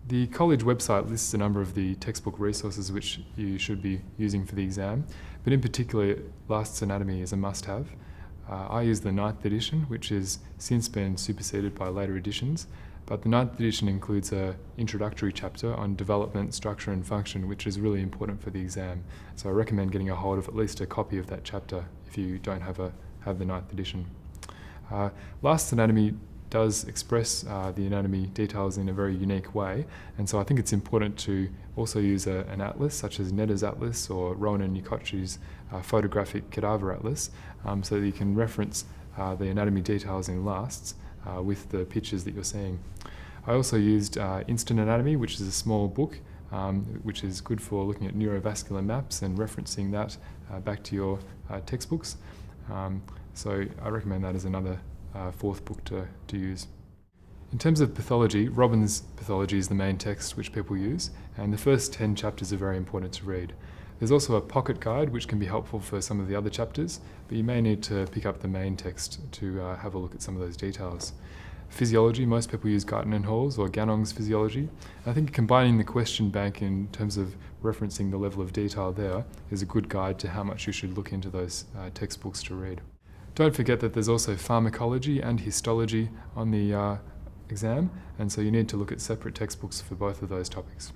The college website lists a number of the textbook resources which you should be using for the exam, but in particular, Last's Anatomy is a must-have. I use the 9th edition, which has since been superseded by later editions, but the 9th edition includes an introductory chapter on development, structure and function, which is really important for the exam. So I recommend getting a hold of at least a copy of that chapter if you don't have the 9th edition. Last's Anatomy does express the anatomy details in a very unique way, and so I think it's important to also use an atlas such as Netter's Atlas or Rowan and Nicocci's photographic cadaver atlas, so that you can reference the anatomy details in Last's with the pictures that you're seeing. I also used Instant Anatomy, which is a small book which is good for looking at neurovascular maps and referencing that back to your textbooks. So I recommend that as another 4th book to use. In terms of pathology, Robbins' Pathology is the main text which people use, and the first 10 chapters are very important to read. There's also a pocket guide which can be helpful for some of the other chapters, but you may need to pick up the main text to have a look at some of those details. Physiology, most people use Garton and Hall's or Ganong's Physiology. I think combining the question bank in terms of referencing the level of detail there is a good guide to how much you should look into those textbooks to read. Don't forget that there's also pharmacology and histology on the exam, and so you need to look at separate textbooks for both of those topics.